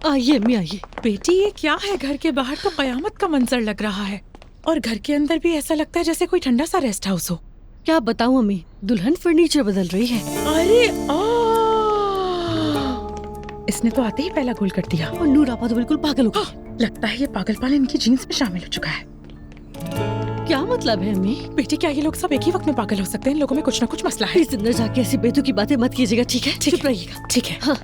आइए अम्मी आइए। बेटी ये क्या है? घर के बाहर तो कयामत का मंजर लग रहा है और घर के अंदर भी ऐसा लगता है जैसे कोई ठंडा सा रेस्ट हाउस हो। क्या बताऊं अम्मी, दुल्हन फर्नीचर बदल रही है। अरे इसने तो आते ही पहला गोल कर दिया। और नूर आपा तो बिल्कुल पागल हो गई। लगता है ये पागलपन इनकी जीन्स में शामिल हो चुका है। क्या मतलब है अम्मी? बेटी क्या ये लोग सब एक ही वक्त में पागल हो सकते हैं? इन लोगों में कुछ ना कुछ मसला है। इस अंदर जाके ऐसी बेतुकी बातें मत कीजिएगा, ठीक है? चुप रहिएगा। ठीक है। हाँ,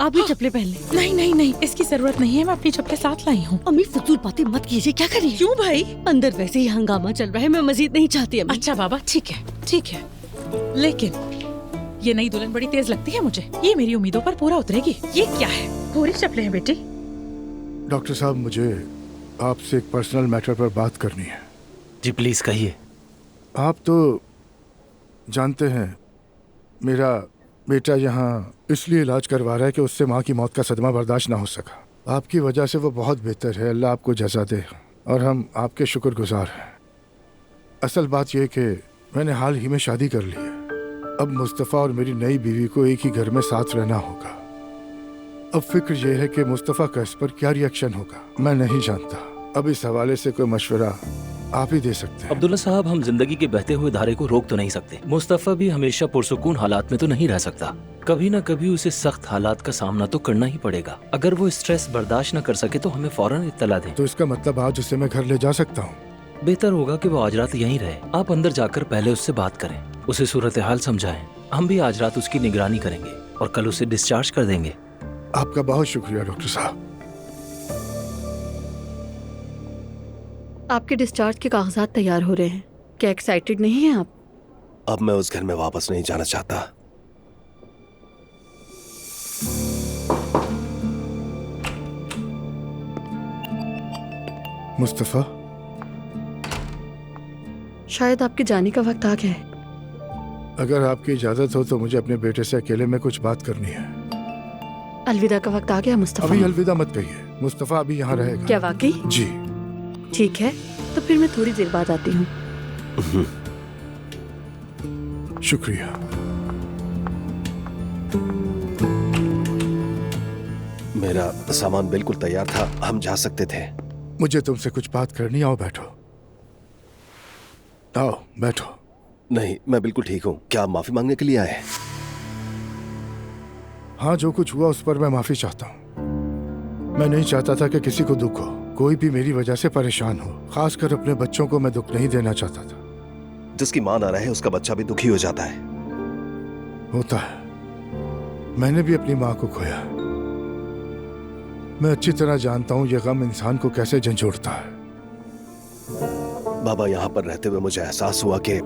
आप भी चप्पलें पहन लें। नहीं नहीं नहीं, इसकी जरूरत नहीं है, मैं अपनी चप्पलें साथ लाई हूँ। अम्मी फजूल बातें मत कीजिए। क्या करिए? क्यों भाई? अंदर वैसे ही हंगामा चल रहा है, मैं मजीद नहीं चाहती अम्मी। अच्छा बाबा ठीक है ठीक है, लेकिन ये नई दुल्हन बड़ी तेज लगती है मुझे। ये मेरी उम्मीदों पर पूरा उतरेगी। ये क्या है? पूरी चप्पलें हैं बेटी। डॉक्टर साहब मुझे आपसे एक पर्सनल मैटर पर बात करनी है। जी प्लीज कहिए। आप तो जानते हैं मेरा बेटा यहाँ इसलिए इलाज करवा रहा है कि उससे माँ की मौत का सदमा बर्दाश्त ना हो सका। आपकी वजह से वो बहुत बेहतर है, अल्लाह आपको जज़ा दे और हम आपके शुक्रगुजार हैं। असल बात यह कि मैंने हाल ही में शादी कर ली है। अब मुस्तफ़ा और मेरी नई बीवी को एक ही घर में साथ रहना होगा। अब फिक्र यह है कि मुस्तफ़ा का इस पर क्या रिएक्शन होगा, मैं नहीं जानता। अब इस हवाले से कोई मशवरा आप ही दे सकते हैं। अब्दुल्ला साहब, हम जिंदगी के बहते हुए धारे को रोक तो नहीं सकते। मुस्तफा भी हमेशा पुरसुकून हालात में तो नहीं रह सकता। कभी न कभी उसे सख्त हालात का सामना तो करना ही पड़ेगा। अगर वो स्ट्रेस बर्दाश्त न कर सके तो हमें फौरन इत्तला दें। तो इसका मतलब आज उसे मैं घर ले जा सकता हूँ? बेहतर होगा कि वो आज रात यहीं रहे। आप अंदर जाकर पहले उससे बात करें, उसे सूरत हाल समझाएं। हम भी आज रात उसकी निगरानी करेंगे और कल उसे डिस्चार्ज कर देंगे। आपका बहुत शुक्रिया डॉक्टर साहब। आपके डिस्चार्ज के कागजात तैयार हो रहे हैं। क्या एक्साइटेड नहीं हैं आप? अब मैं उस घर में वापस नहीं जाना चाहता। मुस्तफ़ा, शायद आपके जाने का वक्त आ गया है। अगर आपकी इजाजत हो तो मुझे अपने बेटे से अकेले में कुछ बात करनी है। अलविदा का वक्त आ गया मुस्तफा। अभी अलविदा मत कहिए, मुस्तफ़ा अभी यहाँ रहेगा। क्या वाकई? जी ठीक है, तो फिर मैं थोड़ी देर बाद आती हूँ। शुक्रिया। मेरा सामान बिल्कुल तैयार था, हम जा सकते थे। मुझे तुमसे कुछ बात करनी, आओ बैठो। आओ बैठो। नहीं, मैं बिल्कुल ठीक हूँ। क्या आप माफी मांगने के लिए आए? हाँ, जो कुछ हुआ उस पर मैं माफी चाहता हूँ। मैं नहीं चाहता था कि किसी को दुख हो, कोई भी मेरी वजह से परेशान हो। खासकर अपने बच्चों को मैं दुख नहीं देना चाहता था। जिसकी मां ना रहे उसका बच्चा भी दुखी हो जाता है। होता है, मैंने भी अपनी माँ को खोया। मैं अच्छी तरह जानता हूँ ये गम इंसान को कैसे झंझोड़ता है। बाबा, यहाँ पर रहते हुए मुझे एहसास हुआ कि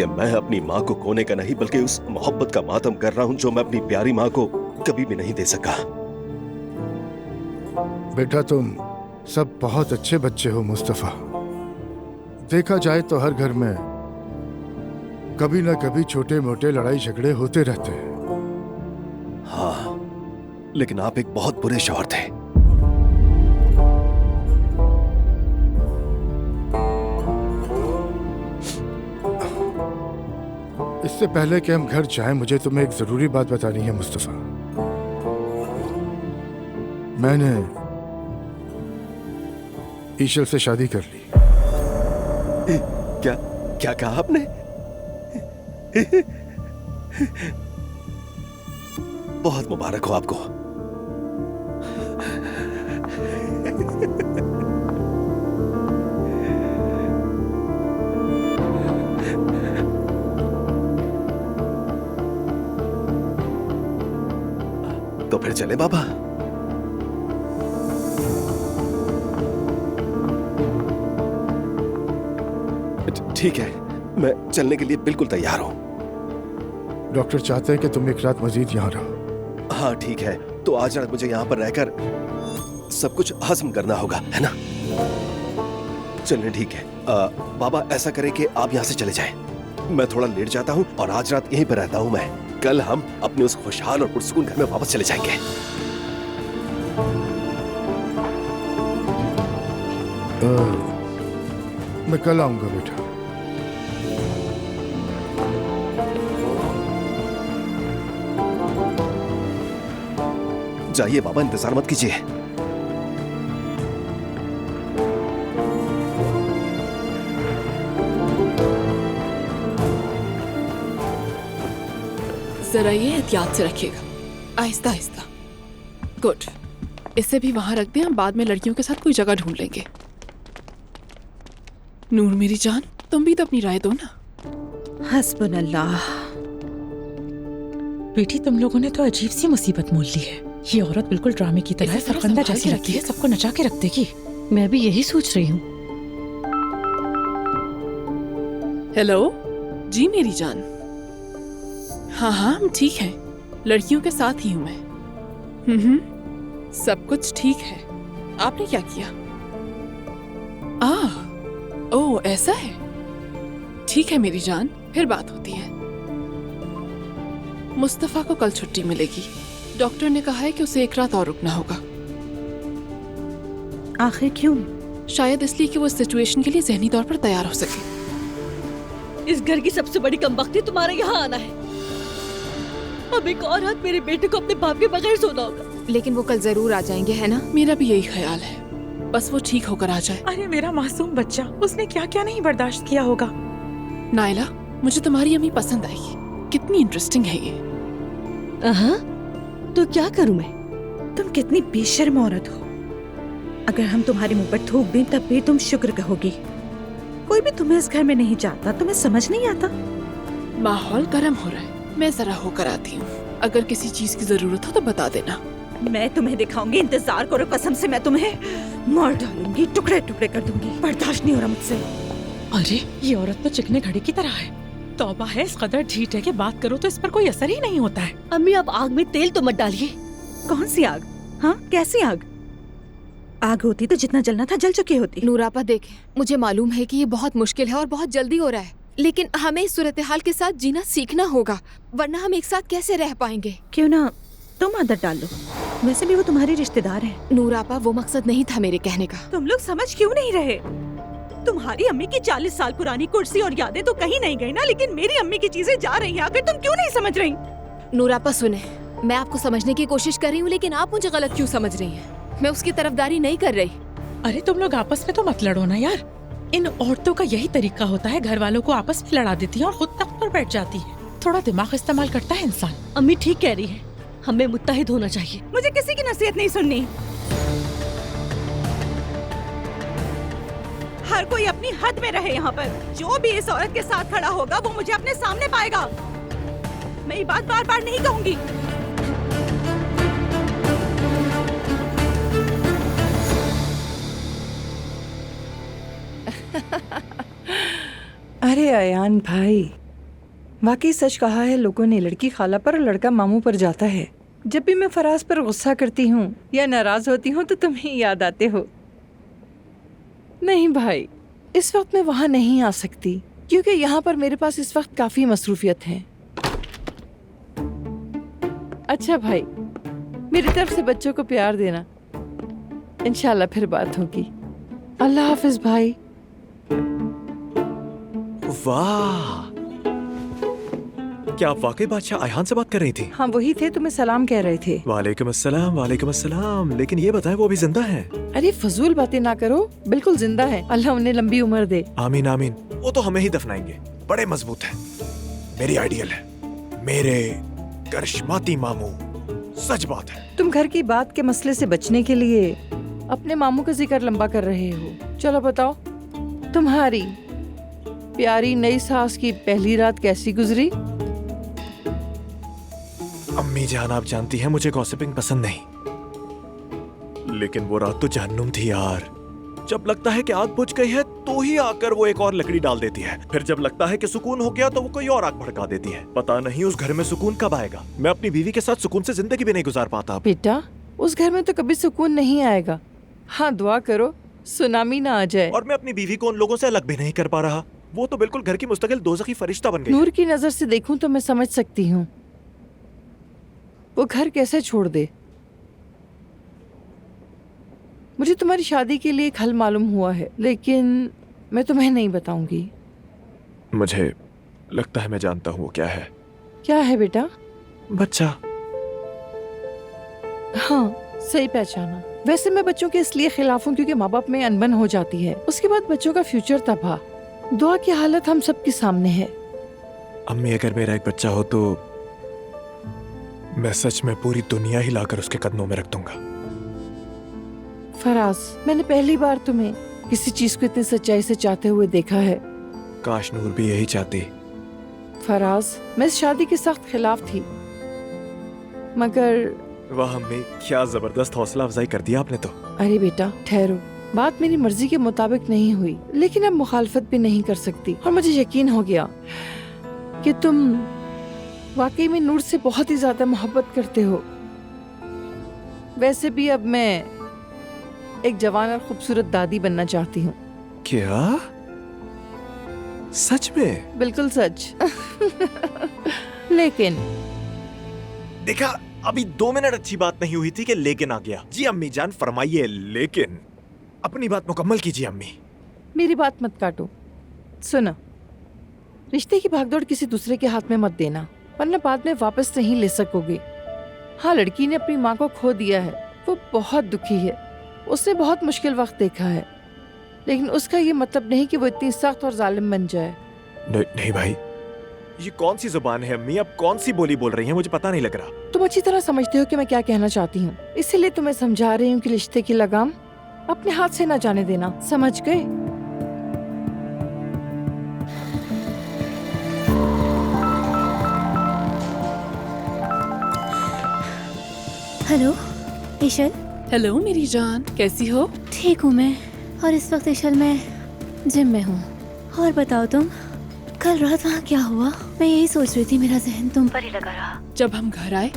मैं अपनी माँ को खोने का नहीं बल्कि उस मोहब्बत का मातम कर रहा हूँ जो मैं अपनी प्यारी माँ को कभी भी नहीं दे सका। बेटा, तुम सब बहुत अच्छे बच्चे हो मुस्तफ़ा। देखा जाए तो हर घर में कभी न कभी छोटे मोटे लड़ाई झगड़े होते रहते हैं। हाँ, लेकिन आप एक बहुत बुरे शौहर थे। इससे पहले कि हम घर जाएं, मुझे तुम्हें एक जरूरी बात बतानी है मुस्तफ़ा। मैंने ईशल से शादी कर ली। क्या क्या कहा आपने? बहुत मुबारक हो आपको। तो फिर चले बाबा। ठीक है, मैं चलने के लिए बिल्कुल तैयार हूं। डॉक्टर चाहते हैं कि तुम एक रात मजीद यहाँ रहो। हाँ ठीक है, तो आज रात मुझे यहाँ पर रहकर सब कुछ हजम करना होगा, है ना? चलिए ठीक है। बाबा, ऐसा करें कि आप यहाँ से चले जाएं। मैं थोड़ा लेट जाता हूँ और आज रात यहीं पर रहता हूँ मैं। कल हम अपने उस खुशहाल और पुरसुकून घर में वापस चले जाएंगे। मैं कल आऊंगा बेटा। जाइए बाबा, इंतजार मत कीजिए। जरा ये एहतियात से रखिएगा, आहिस्ता आहिस्ता। गुड, इसे भी वहां रख दें, हम बाद में लड़कियों के साथ कोई जगह ढूंढ लेंगे। नूर मेरी जान, तुम भी तो अपनी राय दो ना। हस्बुनल्लाह। बेटी, तुम लोगों ने तो अजीब सी मुसीबत मोल ली है। ये औरत बिल्कुल ड्रामे की तरह इसे जरा फरकंदा संभाल जैसी के लगती है, रखिए। सबको नचा के रख देगी। मैं भी यही सोच रही हूँ। हेलो जी मेरी जान। हाँ हाँ, हम ठीक हैं, लड़कियों के साथ ही हूँ मैं। सब कुछ ठीक है। आपने क्या किया? ओह ऐसा है, ठीक है मेरी जान, फिर बात होती है। मुस्तफा को कल छुट्टी मिलेगी, डॉक्टर ने कहा है कि उसे एक रात और रुकना होगा। आखिर क्यों? शायद इसलिए कि वो इस सिचुएशन के लिए जहनी तौर पर तैयार हो सके। इस घर की सबसे बड़ी कमबख्ती तुम्हारे यहाँ आना है। अब एक और रात मेरे बेटे को अपने बाप के बगैर सोना होगा। लेकिन वो कल जरूर आ जाएंगे, है ना? मेरा भी यही ख्याल है, बस वो ठीक होकर आ जाए। अरे मेरा मासूम बच्चा, उसने क्या क्या नहीं बर्दाश्त किया होगा। नायला, मुझे तुम्हारी अम्मी पसंद आई, कितनी इंटरेस्टिंग है ये। तो क्या करूँ मैं? तुम कितनी बेशर्म औरत हो। अगर हम तुम्हारे मुंह पर थूक दें तब भी तुम शुक्र कहोगी। कोई भी तुम्हें इस घर में नहीं चाहता, तुम्हें समझ नहीं आता। माहौल गर्म हो रहा है, मैं जरा होकर आती हूँ। अगर किसी चीज की जरूरत हो तो बता देना। मैं तुम्हें दिखाऊंगी, इंतजार करो। कसम से मैं तुम्हें मार डालूंगी, टुकड़े टुकड़े कर दूंगी। बर्दाश्त नहीं हो रहा मुझसे। अरे ये औरत तो चिकने घड़ी की तरह है। तौबा है, इस कदर ढीठ है कि बात करो तो इस पर कोई असर ही नहीं होता है। अम्मी, आप आग में तेल तो मत डालिए। कौन सी आग? हाँ, कैसी आग? आग होती तो जितना जलना था जल चुकी होती। नूरापा देखें, मुझे मालूम है कि ये बहुत मुश्किल है और बहुत जल्दी हो रहा है, लेकिन हमें इस सूरत हाल के साथ जीना सीखना होगा, वरना हम एक साथ कैसे रह पाएंगे? क्यों ना तुम आदत डाल लो, वैसे भी वो तुम्हारी रिश्तेदार है। नूरापा, वो मकसद नहीं था मेरे कहने का। तुम लोग समझ क्यों नहीं रहे? तुम्हारी अम्मी की 40 साल पुरानी कुर्सी और यादें तो कहीं नहीं गई ना, लेकिन मेरी अम्मी की चीजें जा रही हैं। आखिर तुम क्यों नहीं समझ रही? नूरापा सुने, मैं आपको समझने की कोशिश कर रही हूँ, लेकिन आप मुझे गलत क्यों समझ रही हैं? मैं उसकी तरफदारी नहीं कर रही। अरे तुम लोग आपस में तो मत लड़ो ना यार। इन औरतों का यही तरीका होता है, घर वालों को आपस में लड़ा देती है और खुद तख्त पर बैठ जाती है। थोड़ा दिमाग इस्तेमाल करता है इंसान। अम्मी ठीक कह रही है, हमें मुत्तहिद होना चाहिए। मुझे किसी की नसीहत नहीं सुननी। हर कोई अपनी हद में रहे यहाँ पर। जो भी इस औरत के साथ खड़ा होगा वो मुझे अपने सामने पाएगा। मैं ये बात बार बार नहीं कहूंगी। अरे अयान भाई, वाकई सच कहा है लोगों ने, लड़की खाला पर और लड़का मामू पर जाता है। जब भी मैं फराज पर गुस्सा करती हूँ या नाराज होती हूँ तो तुम ही याद आते हो। नहीं भाई, इस वक्त मैं वहाँ नहीं आ सकती क्योंकि यहाँ पर मेरे पास इस वक्त काफी मसरूफियत है। अच्छा भाई, मेरी तरफ से बच्चों को प्यार देना। इंशाल्लाह फिर बात होगी। अल्लाह हाफिज भाई। वाह, क्या आप वाकई बादशाह अयान से बात कर रही थी? हाँ वही थे, तुम्हें सलाम कह रहे थे। वालेकुम अस्सलाम, वालेकुम अस्सलाम। लेकिन ये बताएं वो अभी जिंदा हैं? अरे फजूल बातें ना करो, बिल्कुल जिंदा है। अल्लाह उन्हें लंबी उम्र दे। आमीन आमीन। वो तो हमें ही दफनाएंगे, बड़े मजबूत हैं। मेरी आइडियल है, मेरे करिश्माती मामू। सच बात है। तुम घर की बात के मसले से बचने के लिए अपने मामू का जिक्र लंबा कर रहे हो। चलो बताओ, तुम्हारी प्यारी नई सास की पहली रात कैसी गुजरी? अम्मी जान, आप जानती हैं मुझे गॉसिपिंग पसंद नहीं, लेकिन वो रात तो जहन्नुम थी यार। जब लगता है कि आग बुझ गई है तो ही आकर वो एक और लकड़ी डाल देती है, फिर जब लगता है कि सुकून हो गया तो वो कोई और आग भड़का देती है। पता नहीं उस घर में सुकून कब आएगा। मैं अपनी बीवी के साथ सुकून से जिंदगी भी नहीं गुजार पाता। बेटा, उस घर में तो कभी सुकून नहीं आएगा। हाँ दुआ करो सुनामी ना आ जाए। और मैं अपनी बीवी को उन लोगों से अलग भी नहीं कर पा रहा। वो तो बिल्कुल घर की मुस्तकिल दोज़खी फरिश्ता बन गई। नूर की नजर से देखूं तो मैं समझ सकती हूँ वो घर कैसे छोड़ दे। मुझे तुम्हारी शादी के लिए एक हल मालूम हुआ है, लेकिन मैं तुम्हें नहीं बताऊंगी। मुझे लगता है मैं जानता हूँ वो क्या है। क्या है बेटा? बच्चा। हाँ, सही पहचाना। वैसे मैं बच्चों के इसलिए खिलाफ हूँ क्योंकि माँ बाप में अनबन हो जाती है, उसके बाद बच्चों का फ्यूचर तबाह। दुआ की हालत हम सबके सामने है। अम्मी, अगर मेरा एक बच्चा हो तो मैं सच में पूरी दुनिया ही लाकर उसके कदमों में रख दूंगा। फराज, मैंने पहली बार तुम्हें किसी चीज को इतनी सच्चाई से चाहते हुए देखा है। काश नूर भी यही चाहती। फराज, मैं इस शादी के सख्त खिलाफ थी, मगर वाह अम्मी, क्या जबरदस्त हौसला अफजाई कर दिया आपने तो। अरे बेटा ठहरो, बात मेरी मर्जी के मुताबिक नहीं हुई, लेकिन अब मुखालफत भी नहीं कर सकती। और मुझे यकीन हो गया कि तुम वाकई में नूर से बहुत ही ज्यादा मोहब्बत करते हो। वैसे भी अब मैं एक जवान और खूबसूरत दादी बनना चाहती हूँ। क्या? सच में? बिल्कुल सच। लेकिन देखा, अभी 2 मिनट अच्छी बात नहीं हुई थी कि लेकिन आ गया। जी अम्मी जान, फरमाइए। लेकिन अपनी बात मुकम्मल कीजिए अम्मी। मेरी बात मत काटो। सुनो, रिश्ते की भागदौड़ किसी दूसरे के हाथ में मत देना, वरना बाद में वापस नहीं ले सकोगे। हाँ, लड़की ने अपनी माँ को खो दिया है, वो बहुत दुखी है, उसने बहुत मुश्किल वक्त देखा है, लेकिन उसका ये मतलब नहीं कि वो इतनी सख्त और जालिम बन जाए। नहीं भाई, ये कौन सी जुबान है अम्मी? आप कौन सी बोली बोल रही हैं? मुझे पता नहीं लग रहा। तुम अच्छी तरह समझते हो कि मैं क्या कहना चाहती हूँ, इसीलिए तुम्हें समझा रही हूँ कि रिश्ते की लगाम अपने हाथ से न जाने देना, समझ गए? हेलो ईशल। हेलो मेरी जान, कैसी हो? ठीक हूँ मैं, और इस वक्त ईशल मैं जिम में हूँ। और बताओ तुम, कल रात वहाँ क्या हुआ? मैं यही सोच रही थी, मेरा जहन तुम पर ही लगा रहा। जब हम घर आए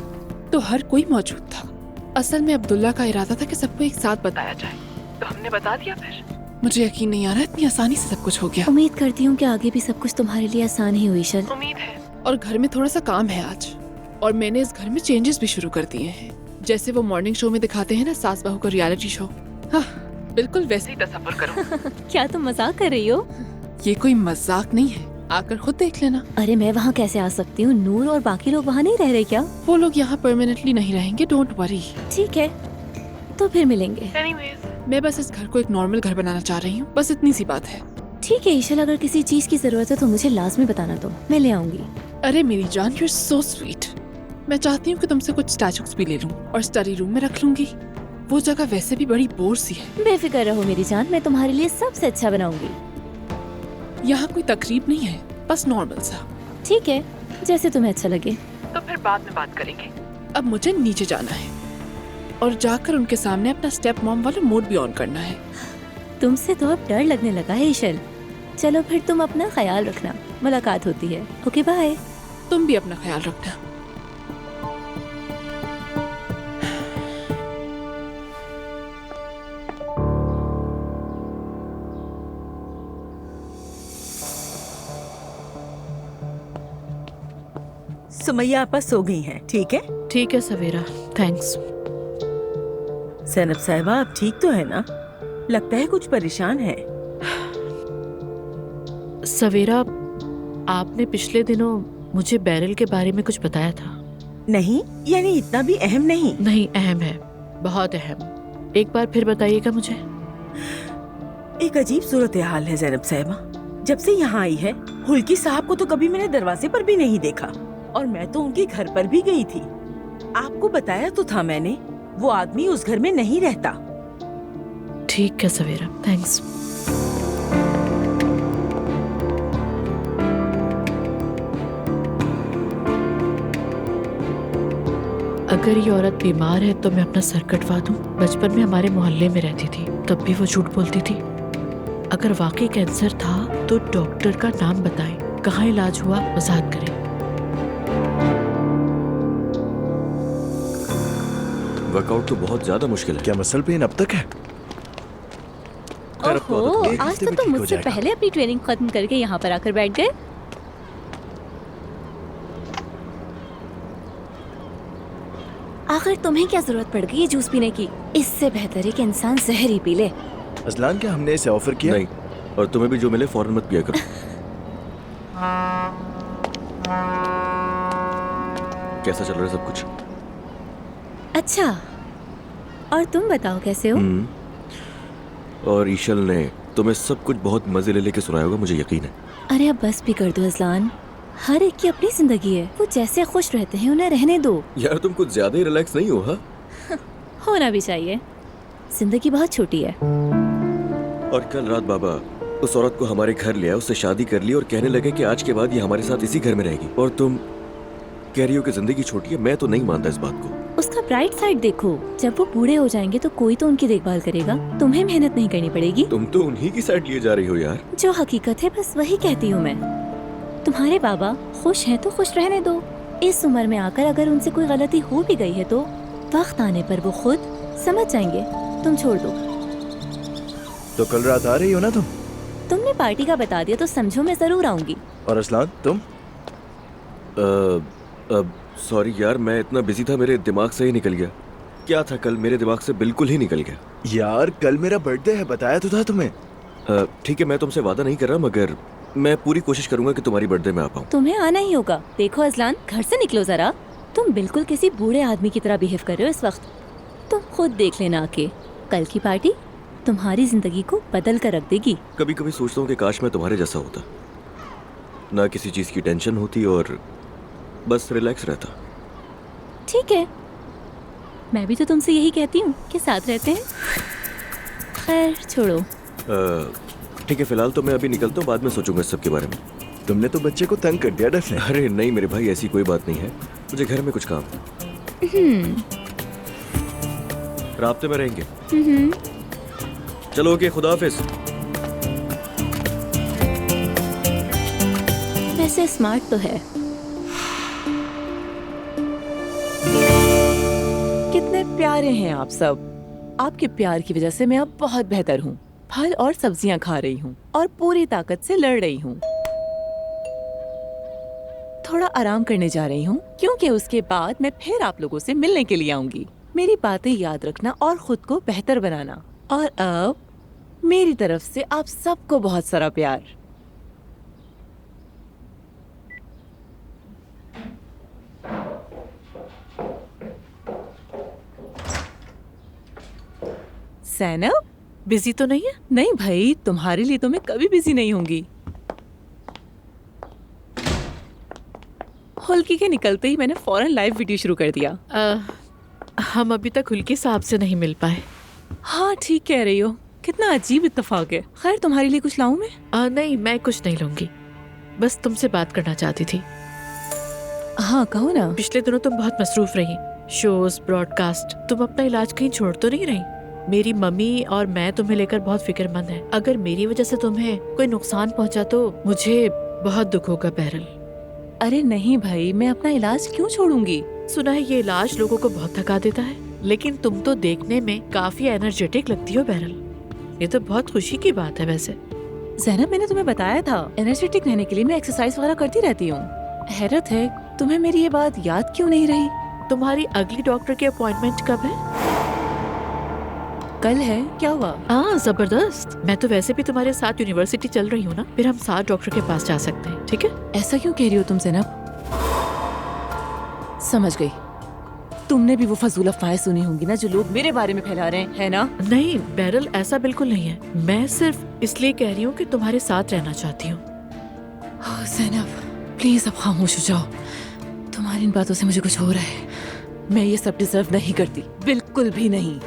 तो हर कोई मौजूद था। असल में अब्दुल्ला का इरादा था कि सबको एक साथ बताया जाए, तो हमने बता दिया। फिर मुझे यकीन नहीं आ रहा इतनी आसानी से सब कुछ हो गया। उम्मीद करती हूँ कि आगे भी सब कुछ तुम्हारे लिए आसान ही हुई ईशल। उम्मीद है। और घर में थोड़ा सा काम है आज, और मैंने इस घर में चेंजेस भी शुरू कर दिए हैं। जैसे वो मॉर्निंग शो में दिखाते हैं ना, सास बहू का रियलिटी शो। हाँ, बिल्कुल वैसे ही तस्वीर करो। क्या तुम मजाक कर रही हो? ये कोई मजाक नहीं है, आकर खुद देख लेना। अरे मैं वहाँ कैसे आ सकती हूँ? नूर और बाकी लोग वहाँ नहीं रह रहे क्या? वो लोग यहाँ परमानेंटली नहीं रहेंगे, डोंट वरी। ठीक है, तो फिर मिलेंगे। मैं बस इस घर को एक नॉर्मल घर बनाना चाह रही हूँ, बस इतनी सी बात है। ठीक है ईशल, अगर किसी चीज की जरूरत है तो मुझे लाजमी बताना, तो मैं ले आऊंगी। अरे मेरी जान, यू आर सो स्वीट। मैं चाहती हूँ कि तुमसे कुछ स्टैचूज भी ले लूँ और स्टडी रूम में रख लूंगी। वो जगह वैसे भी बड़ी बोर सी है। बेफिक्र रहो मेरी जान, मैं तुम्हारे लिए सबसे अच्छा बनाऊंगी। यहाँ कोई तकरीब नहीं है, बस नॉर्मल सा। ठीक है, जैसे तुम्हें अच्छा लगे। तो फिर बाद में बात करेंगे। अब मुझे नीचे जाना है और जाकर उनके सामने अपना स्टेप मॉम वाला मोड भी ऑन करना है। तुमसे तो अब डर लगने लगा है ईशल। चलो फिर तुम अपना ख्याल रखना, मुलाकात होती है। Okay bye. तुम भी अपना ख्याल रखना। सुमैया आपा सो गई हैं, ठीक है? ठीक है सवेरा, थैंक्स। ज़ैनब साहिबा, आप ठीक तो है ना? लगता है कुछ परेशान है। सवेरा, आपने पिछले दिनों मुझे बैरल के बारे में कुछ बताया था। नहीं, यानी इतना भी अहम नहीं? नहीं, अहम है, बहुत अहम। एक बार फिर बताइएगा मुझे। एक अजीब सूरत हाल है ज़ैनब साहिबा। जब से यहाँ आई है, हुल्की साहब को तो कभी मैंने दरवाजे पर भी नहीं देखा, और मैं तो उनके घर पर भी गई थी। आपको बताया तो था मैंने, वो आदमी उस घर में नहीं रहता। ठीक है सवेरा, थैंक्स। अगर ये औरत बीमार है तो मैं अपना सर कटवा दूं? बचपन में हमारे मोहल्ले में रहती थी, तब भी वो झूठ बोलती थी। अगर वाकई कैंसर था तो डॉक्टर का नाम बताएं, कहाँ इलाज हुआ, वजाहत करें। वर्कआउट तो बहुत ज्यादा मुश्किल है। क्या मसल पेन अब तक है? ओहो, आज तो तुम मुझसे पहले अपनी ट्रेनिंग खत्म करके यहाँ पर आकर बैठ गए। आखिर तुम्हें क्या जरूरत पड़ गई ये जूस पीने की? इससे बेहतर है कि इंसान जहर ही पी ले। अजलान, क्या हमने इसे ऑफर किया? नहीं, और तुम्हें भी जो मिले फौरन मत पिया करो। कैसा चल रहा है सब कुछ? अच्छा, और तुम बताओ कैसे हो? और ईशल ने तुम्हें सब कुछ बहुत मजे ले लेके सुनाया होगा, मुझे यकीन है। अरे अब बस भी कर दो अजलान, हर एक की अपनी जिंदगी है, वो जैसे खुश रहते हैं उन्हें रहने दो। यार तुम कुछ ज्यादा ही रिलैक्स नहीं हो? हाँ होना भी चाहिए, जिंदगी बहुत छोटी है। और कल रात बाबा उस औरत को हमारे घर ले आए, उससे शादी कर ली और कहने लगे कि आज के बाद ये हमारे साथ इसी घर में रहेगी। और तुम कह रही हो कि जिंदगी छोटी है? मैं तो नहीं मानता इस बात को। उसका ब्राइट साइड देखो, जब वो बूढ़े हो जाएंगे तो कोई तो उनकी देखभाल करेगा, तुम्हें मेहनत नहीं करनी पड़ेगी। तुम तो उन्हीं की साइड लिए जा रही हो यार। जो हकीकत है बस वही कहती हूँ मैं। तुम्हारे बाबा खुश हैं तो खुश रहने दो। इस उम्र में आकर अगर उनसे कोई गलती हो भी गई है तो वक्त आने पर वो खुद समझ जाएंगे, तुम छोड़ दो। तो कल रात आ रही हो ना तुम? तुमने पार्टी का बता दिया तो समझो मैं जरूर आऊंगी। और असलान तुम? सॉरी यार, मैं इतना बिजी था, मेरे दिमाग से ही निकल गया। क्या था कल, मेरे दिमाग से बिल्कुल ही निकल गया। यार कल मेरा बर्थडे है, बताया तो था तुम्हें। ठीक है, मैं तुमसे वादा नहीं कर रहा, मगर मैं पूरी कोशिश करूंगा कि तुम्हारी बर्थडे में आ पाऊँ। तुम्हें आना ही होगा। देखो अजलान, घर से निकलो जरा। तुम बिल्कुल किसी बूढ़े आदमी की तरह बिहेव कर रहे हो इस वक्त। तुम खुद देख लेना आके, कल की पार्टी तुम्हारी जिंदगी को बदल कर रख देगी। कभी कभी सोचता हूँ कि काश मैं तुम्हारे जैसा होता, ना किसी चीज की टेंशन होती और बस रिलैक्स रहता। ठीक है, मैं भी तो तुमसे यही कहती हूँ कि साथ रहते हैं। खैर छोड़ो। ठीक है, फिलहाल तो मैं अभी निकलता हूँ, बाद में सोचूंगा इस सब के बारे में। तुमने तो बच्चे को तंग कर दिया डफने। अरे नहीं मेरे भाई, ऐसी कोई बात नहीं है, मुझे घर में कुछ काम है। राब्ते में रहेंगे। चलो ओके, खुदा हाफिज। वैसे स्मार्ट तो है। कितने प्यारे हैं आप सब। आपके प्यार की वजह से मैं अब बहुत बेहतर हूँ। फल और सब्जियां खा रही हूँ और पूरी ताकत से लड़ रही हूँ। थोड़ा आराम करने जा रही हूँ क्योंकि उसके बाद मैं फिर आप लोगों से मिलने के लिए आऊंगी। मेरी बातें याद रखना और खुद को बेहतर बनाना। और अब मेरी तरफ से आप सबको बहुत सारा प्यार। सैनब, बिजी तो नहीं है? नहीं भाई, तुम्हारे लिए तो मैं कभी बिजी नहीं होंगी। हुल्की के निकलते ही मैंने फौरन लाइव वीडियो शुरू कर दिया। हम अभी तक हुल्की साहब से नहीं मिल पाए। हाँ ठीक कह रही हो, कितना अजीब इत्तेफाक है। खैर तुम्हारे लिए कुछ लाऊं मैं? नहीं, मैं कुछ नहीं लूंगी, बस तुमसे बात करना चाहती थी। हाँ कहो ना। पिछले दिनों तुम बहुत मसरूफ रही, शोज, ब्रॉडकास्ट। तुम अपना इलाज कहीं छोड़ तो नहीं रही? मेरी मम्मी और मैं तुम्हें लेकर बहुत फिक्रमंद हैं। अगर मेरी वजह से तुम्हें कोई नुकसान पहुंचा तो मुझे बहुत दुख होगा बहरल। अरे नहीं भाई, मैं अपना इलाज क्यों छोड़ूंगी? सुना है ये इलाज लोगों को बहुत थका देता है, लेकिन तुम तो देखने में काफी एनर्जेटिक लगती हो बहरल। ये तो बहुत खुशी की बात है। वैसे ज़ैनब, मैंने तुम्हें बताया था एनर्जेटिक रहने के लिए मैं एक्सरसाइज वगैरह करती रहती हूँ। हैरत है तुम्हें मेरी ये बात याद क्यों नहीं रही? तुम्हारी अगली डॉक्टर की अपॉइंटमेंट कब है? कल है। क्या हुआ? हाँ जबरदस्त। मैं तो वैसे भी तुम्हारे साथ यूनिवर्सिटी चल रही हूँ ना, फिर हम साथ डॉक्टर के पास जा सकते हैं। ठीक है? ऐसा क्यों कह रही हो तुम ज़ैनब? समझ गई, तुमने भी वो फजूल अफवाहें सुनी होंगी ना जो लोग मेरे बारे में फैला रहे हैं, है ना? नहीं बैरल, ऐसा बिल्कुल नहीं है। मैं सिर्फ इसलिए कह रही हूँ कि तुम्हारे साथ रहना चाहती हूँ। ज़ैनब प्लीज अब खामोश हो जाओ। तुम्हारी इन बातों से मुझे कुछ हो रहा है। मैं ये सब डिजर्व नहीं करती, बिल्कुल भी नहीं।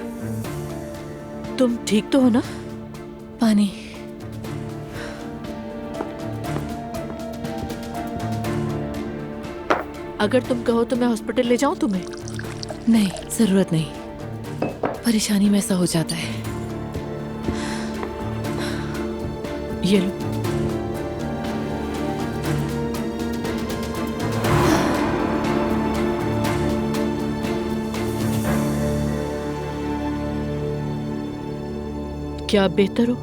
तुम ठीक तो हो ना? पानी। अगर तुम कहो तो मैं हॉस्पिटल ले जाऊं तुम्हें? नहीं, जरूरत नहीं, परेशानी में ऐसा हो जाता है। ये लो। क्या आप बेहतर हो?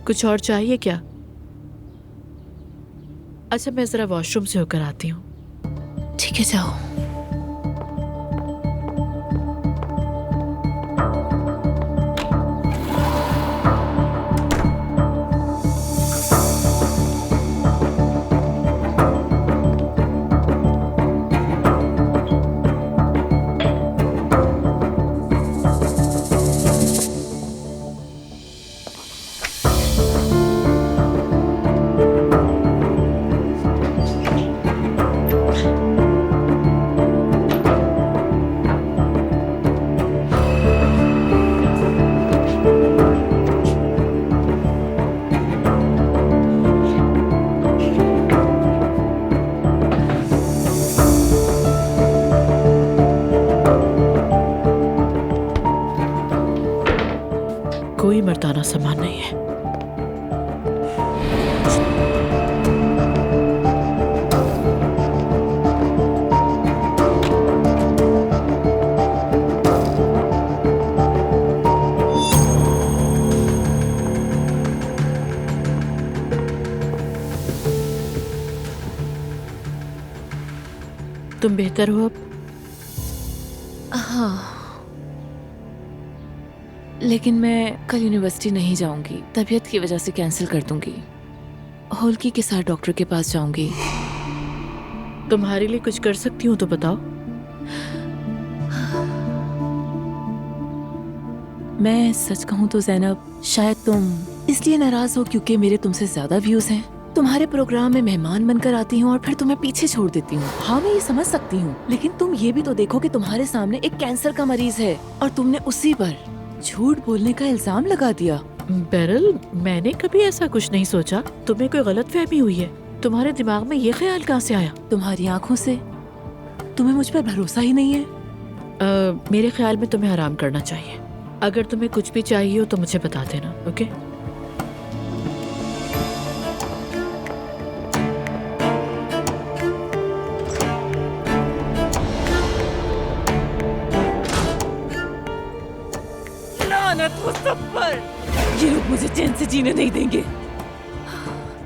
कुछ और चाहिए क्या? अच्छा मैं जरा वॉशरूम से होकर आती हूँ। ठीक है जाओ। दाना सामान नहीं है। तुम बेहतर हो अब? हाँ, लेकिन मैं कल यूनिवर्सिटी नहीं जाऊंगी। तबीयत की वजह से कैंसिल कर दूंगी। होल्की के साथ डॉक्टर के पास जाऊंगी। तुम्हारे लिए कुछ कर सकती हूँ तो बताओ। मैं सच कहूँ तो ज़ैनब, शायद तुम इसलिए नाराज हो क्योंकि मेरे तुमसे ज्यादा व्यूज हैं। तुम्हारे प्रोग्राम में मेहमान बनकर आती हूँ और फिर तुम्हें पीछे छोड़ देती हूँ। हाँ, मैं ये समझ सकती हूँ, लेकिन तुम ये भी तो देखो कि तुम्हारे सामने एक कैंसर का मरीज है और तुमने उसी पर झूठ बोलने का इल्जाम लगा दिया। बेरल, मैंने कभी ऐसा कुछ नहीं सोचा। तुम्हें कोई गलतफहमी हुई है। तुम्हारे दिमाग में ये ख्याल कहाँ से आया? तुम्हारी आंखों से तुम्हें मुझ पर भरोसा ही नहीं है। मेरे ख्याल में तुम्हें आराम करना चाहिए। अगर तुम्हें कुछ भी चाहिए हो तो मुझे बता देना, ओके? ये लोग मुझे चैन से जीने नहीं देंगे।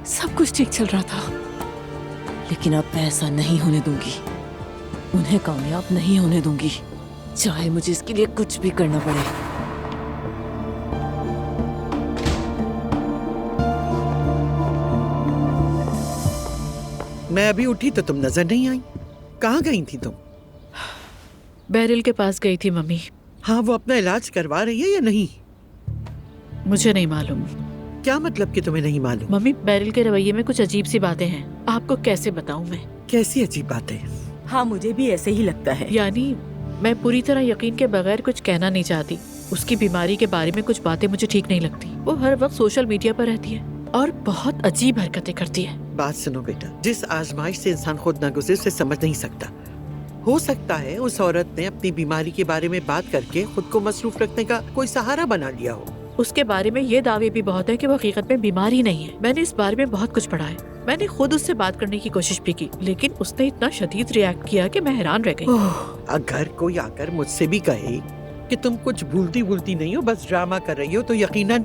सब कुछ ठीक चल रहा था, लेकिन अब मैं ऐसा नहीं होने दूंगी। उन्हें कामयाब नहीं होने दूंगी, चाहे मुझे इसके लिए कुछ भी करना पड़े। मैं अभी उठी तो तुम नजर नहीं आई। कहाँ गई थी तुम? बैरिल के पास गई थी मम्मी। हाँ, वो अपना इलाज करवा रही है या नहीं? मुझे नहीं मालूम। क्या मतलब कि तुम्हें नहीं मालूम? मम्मी, बैरिल के रवैये में कुछ अजीब सी बातें हैं। आपको कैसे बताऊं मैं? कैसी अजीब बातें? हाँ, मुझे भी ऐसे ही लगता है। यानी मैं पूरी तरह यकीन के बगैर कुछ कहना नहीं चाहती। उसकी बीमारी के बारे में कुछ बातें मुझे ठीक नहीं लगती। वो हर वक्त सोशल मीडिया पर रहती है और बहुत अजीब हरकतें करती है। बात सुनो बेटा, जिस आजमाइश से इंसान खुद न गुजरे उसे समझ नहीं सकता। हो सकता है उस औरत ने अपनी बीमारी के बारे में बात करके खुद को मसरूफ रखने का कोई सहारा बना लिया हो। उसके बारे में ये दावे भी बहुत है कि वो हकीकत में बीमार ही नहीं है। मैंने इस बारे में बहुत कुछ पढ़ा है। मैंने खुद उससे बात करने की कोशिश भी की, लेकिन उसने इतना शदीद रिएक्ट किया कि मैं हैरान रह गई। अगर कोई आकर मुझसे भी कहे कि तुम कुछ भूलती नहीं हो, बस ड्रामा कर रही हो, तो यकीनन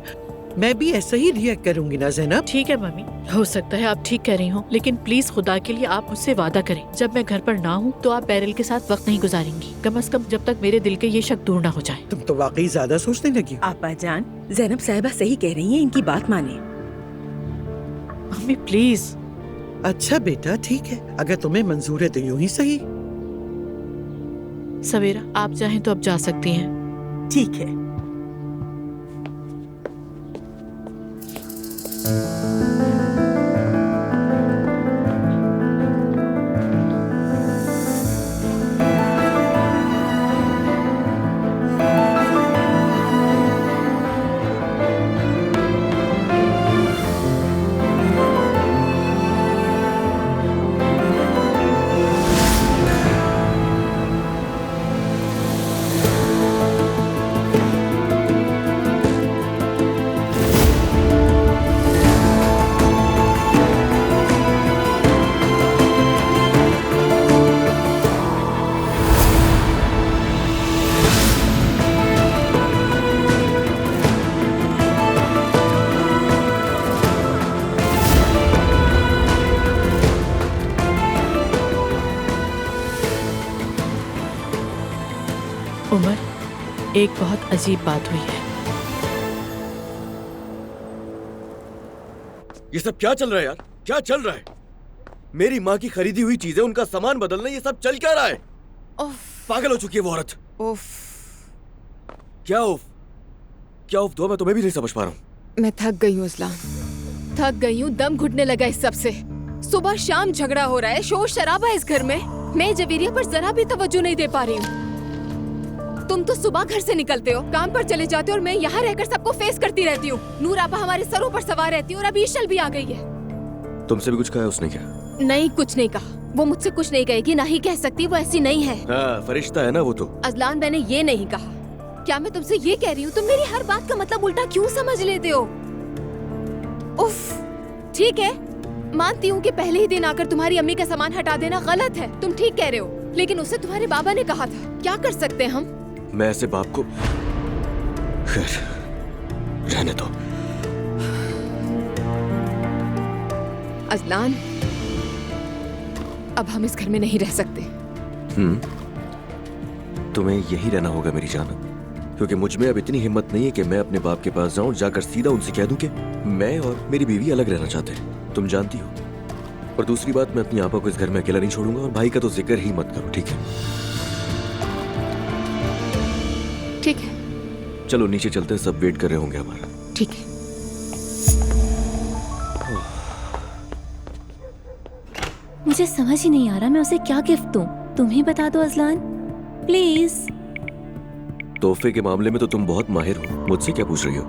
मैं भी ऐसा ही रिएक्ट करूंगी ना ज़ैनब। ठीक है मम्मी, हो सकता है आप ठीक कह रही हो, लेकिन प्लीज खुदा के लिए आप मुझसे वादा करें, जब मैं घर पर ना हूँ तो आप बैरिल के साथ वक्त नहीं गुजारेंगी, कम से कम जब तक मेरे दिल के ये शक दूर ना हो जाए। तुम तो वाकई ज्यादा सोचने लगी। आपा जान, ज़ैनब साहिबा सही कह रही हैं, इनकी बात माने। Mummy please. अच्छा बेटा, ठीक है, अगर तुम्हें मंजूर है तो यूं ही सही। सवेरा, आप चाहें तो अब जा सकती हैं। ठीक है। उमर, एक बहुत अजीब बात हुई है। ये सब क्या चल रहा है यार? क्या चल रहा है? मेरी माँ की खरीदी हुई चीजें, उनका सामान बदलना, ये सब चल क्या रहा है? पागल हो चुकी है वो औरत। क्या उफ दो, मैं तुम्हें भी नहीं समझ पा रहा हूँ। मैं थक गई हूँ इस्लाम, थक गई हूँ। दम घुटने लगा इस सब से। सुबह शाम झगड़ा हो रहा है, शोर शराबा इस घर में। मैं जवेरिया पर जरा भी तवज्जो नहीं दे पा रही हूँ। तुम तो सुबह घर से निकलते हो, काम पर चले जाते हो, और मैं यहाँ रहकर सबको फेस करती रहती हूँ। नूर आपा हमारे सरों पर सवार रहती है और अभी ईशल भी आ गई है। तुमसे भी कुछ कहा उसने क्या? नहीं, कुछ नहीं कहा। वो मुझसे कुछ नहीं कहेगी, ना ही कह सकती। वो ऐसी नहीं है। हाँ, फरिश्ता है ना वो तो। अजलान, मैंने ये नहीं कहा। क्या मैं तुमसे ये कह रही हूँ? तुम मेरी हर बात का मतलब उल्टा क्यों समझ लेते हो? उफ, ठीक है, मानती हूँ कि पहले ही दिन आकर तुम्हारी अम्मी का सामान हटा देना गलत है। तुम ठीक कह रहे हो, लेकिन उसे तुम्हारे बाबा ने कहा था। क्या कर सकते हैं हम? मैं ऐसे बाप को खैर रहने दो। अजलान, अब हम इस घर में नहीं रह सकते। तुम्हें यही रहना होगा मेरी जान, क्योंकि मुझ में अब इतनी हिम्मत नहीं है कि मैं अपने बाप के पास जाऊं, जाकर सीधा उनसे कह दूं कि मैं और मेरी बीवी अलग रहना चाहते हैं। तुम जानती हो। और दूसरी बात, मैं अपनी आपा को इस घर में अकेला नहीं छोड़ूंगा, और भाई का तो जिक्र ही मत करो, ठीक है? ठीक है, चलो नीचे चलते हैं, सब वेट कर रहे होंगे हमारा। ठीक है। मुझे समझ ही नहीं आ रहा मैं उसे क्या गिफ्ट दूं। तुम ही बता दो अजलान, प्लीज। तोहफे के मामले में तो तुम बहुत माहिर हो, मुझसे क्या पूछ रही हो?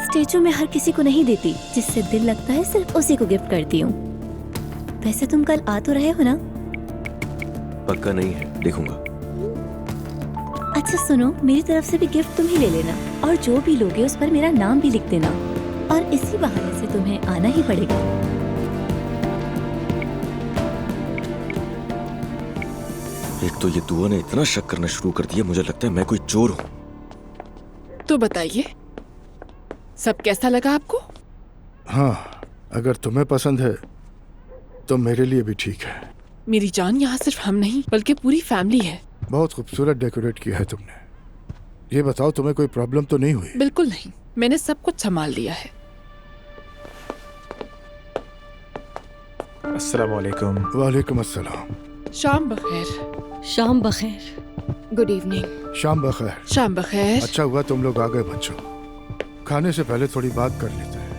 स्टेचू में हर किसी को नहीं देती, जिससे दिल लगता है सिर्फ उसी को गिफ्ट करती हूँ। वैसे तुम कल आ तो रहे हो ना? पक्का नहीं है, देखूंगा। अच्छा सुनो, मेरी तरफ से भी गिफ्ट तुम ही ले लेना, और जो भी लोगे उस पर मेरा नाम भी लिख देना, और इसी बहाने से तुम्हें आना ही पड़ेगा। एक तो ये दुआ ने इतना शक करना शुरू कर दिया, मुझे लगता है मैं कोई चोर हूँ। तो बताइए, सब कैसा लगा आपको? हाँ, अगर तुम्हें पसंद है तो मेरे लिए भी ठीक है। मेरी जान, यहाँ सिर्फ हम नहीं बल्कि पूरी फैमिली है। बहुत खूबसूरत डेकोरेट किया है तुमने। ये बताओ, तुम्हें कोई प्रॉब्लम तो नहीं हुई? बिल्कुल नहीं, मैंने सब कुछ संभाल लिया है। अस्सलाम वालेकुम। वालेकुम अस्सलाम। शाम बखैर। शाम बखैर। Good evening. शाम बखैर। शाम बखैर। अच्छा हुआ तुम लोग आ गए बच्चों। खाने से पहले थोड़ी बात कर लेते हैं।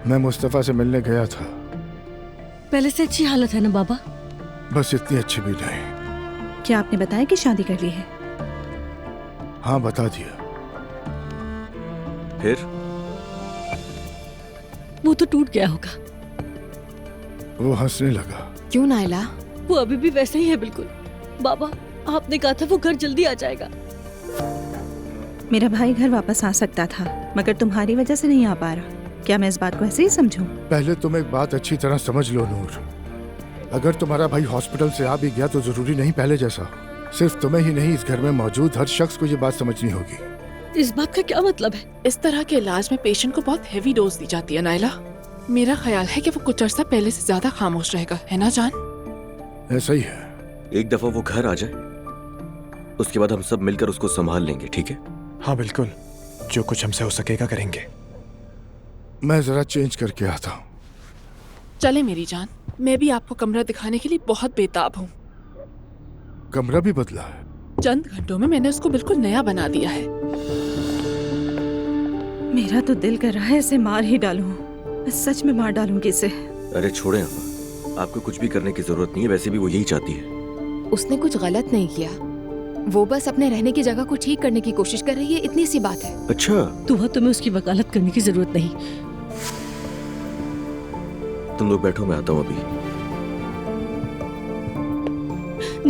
मैं मुस्तफा से मिलने गया था। पहले से अच्छी हालत है ना बाबा? बस इतनी अच्छी भी नहीं। क्या आपने बताया कि शादी कर ली है? हाँ, बता दिया। फिर वो तो टूट गया होगा। वो हंसने लगा। क्यों नायला? वो अभी भी वैसे ही है बिल्कुल। बाबा, आपने कहा था वो घर जल्दी आ जाएगा। मेरा भाई घर वापस आ सकता था, मगर तुम्हारी वजह से नहीं आ पा रहा। क्या मैं इस बात को ऐसे ही समझूं? पहले तुम एक बात अच्छी तरह समझ लो नूर। अगर तुम्हारा भाई हॉस्पिटल से आ भी गया तो जरूरी नहीं पहले जैसा। सिर्फ तुम्हें ही नहीं, इस घर में मौजूद हर शख्स को ये बात समझनी होगी। इस बात का क्या मतलब है? इस तरह के इलाज में पेशेंट को बहुत हेवी डोज दी जाती है नायला। मेरा ख्याल है कि वो कुछ अर्सा पहले से ज्यादा खामोश रहेगा, है ना जान? ऐसा ही है। एक दफा वो घर आ जाए, उसके बाद हम सब मिलकर उसको संभाल लेंगे, ठीक है? हाँ बिल्कुल, जो कुछ हमसे हो सकेगा करेंगे। मैं जरा चेंज करके आता हूँ। चले मेरी जान, मैं भी आपको कमरा दिखाने के लिए बहुत बेताब हूँ। कमरा भी बदला है? चंद घंटों में मैंने उसको बिल्कुल नया बना दिया है। मेरा तो दिल कर रहा है इसे मार ही डालूं। मैं सच में मार डालूंगी इसे। अरे छोड़े अम्मा, आपको कुछ भी करने की जरूरत नहीं है, वैसे भी वो यही चाहती है। उसने कुछ गलत नहीं किया, वो बस अपने रहने की जगह को ठीक करने की कोशिश कर रही है, इतनी सी बात है। अच्छा, तुम्हें उसकी वकालत करने की जरूरत नहीं। तुम लोग बैठो, मैं आता हूँ अभी।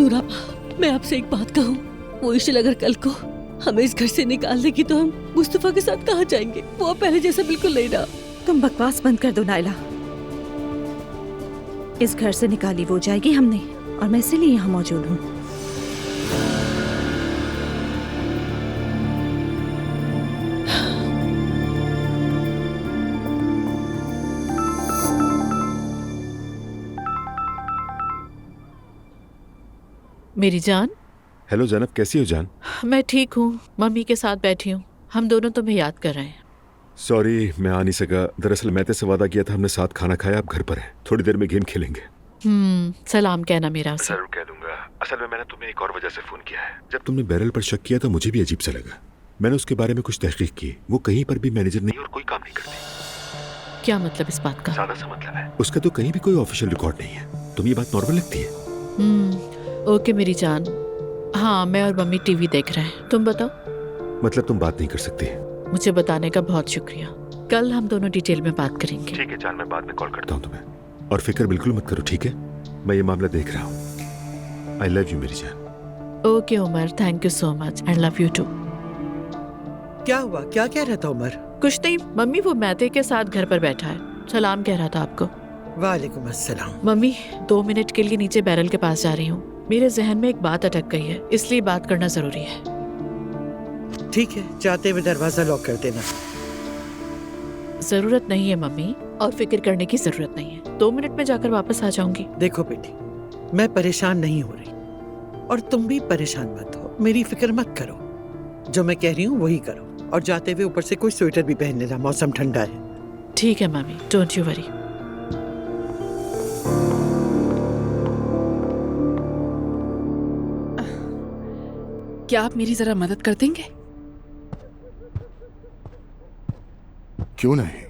नूरा, मैं आपसे एक बात कहूँ। वो इशल अगर कल को हमें इस घर से निकाल देगी तो हम मुस्तफा के साथ कहाँ जाएंगे? वो पहले जैसा बिल्कुल नहीं रहा। तुम बकवास बंद कर दो नायला। इस घर से निकाली वो जाएगी, हम नहीं, और मैं इसीलिए यहाँ मौजूद हूँ। मेरी जान। हेलो जैनब, कैसी हो जान? मैं ठीक हूँ, मम्मी के साथ बैठी हूँ। हम दोनों तुम्हें याद कर रहे हैं। सॉरी, मैं आ नहीं सका। दरअसल मैं से वादा किया था, हमने साथ खाना खाया, अब घर पर है। थोड़ी देर में गेम खेलेंगे। सलाम कहना मेरा उसे। जरूर कह दूंगा। असल में मैंने तुम्हें एक और वजह से फोन किया है। जब तुमने बैरल पर शक किया तो मुझे भी अजीब सा लगा। मैंने उसके बारे में कुछ तहकीक की। वो कहीं पर भी मैनेजर नहीं और कोई काम नहीं करती। क्या मतलब इस बात का? सादा सा मतलब है। उसका तो कहीं भी कोई ऑफिशियल रिकॉर्ड नहीं है। तुम्हें ये बात नॉर्मल लगती है? ओके मेरी जान। हाँ, मैं और मम्मी टीवी देख रहे हैं। तुम बताओ। मतलब तुम बात नहीं कर सकती? मुझे बताने का बहुत शुक्रिया। कल हम दोनों डिटेल में बात करेंगे। ठीक है जान, मैं बाद में कॉल करता हूँ तुम्हें। और फिक्र बिल्कुल मत करो, ठीक है? मैं ये मामला देख रहा हूँ। आई लव यू मेरी जान। Okay Umar, thank you so much and love you too. क्या हुआ? क्या कह रहा था उमर? कुछ नहीं मम्मी, वो मैते के साथ घर पर बैठा है, सलाम कह रहा था आपको। वालेकुम अस्सलाम। मम्मी 2 मिनट के लिए नीचे बैरल के पास जा रही हूँ। मेरे जहन में एक बात अटक गई है, इसलिए बात करना जरूरी है। ठीक है, जाते हुए दरवाजा लॉक कर देना। जरूरत नहीं है मम्मी, और फिक्र करने की जरूरत नहीं है। 2 मिनट में जाकर वापस आ जाऊंगी। देखो बेटी, मैं परेशान नहीं हो रही और तुम भी परेशान मत हो। मेरी फिक्र मत करो, जो मैं कह रही हूँ वही करो। और जाते हुए ऊपर से कोई स्वेटर भी पहन लेना, मौसम ठंडा है। ठीक है मम्मी, डोंट यू वरी। क्या आप मेरी जरा मदद कर देंगे? क्यों नहीं?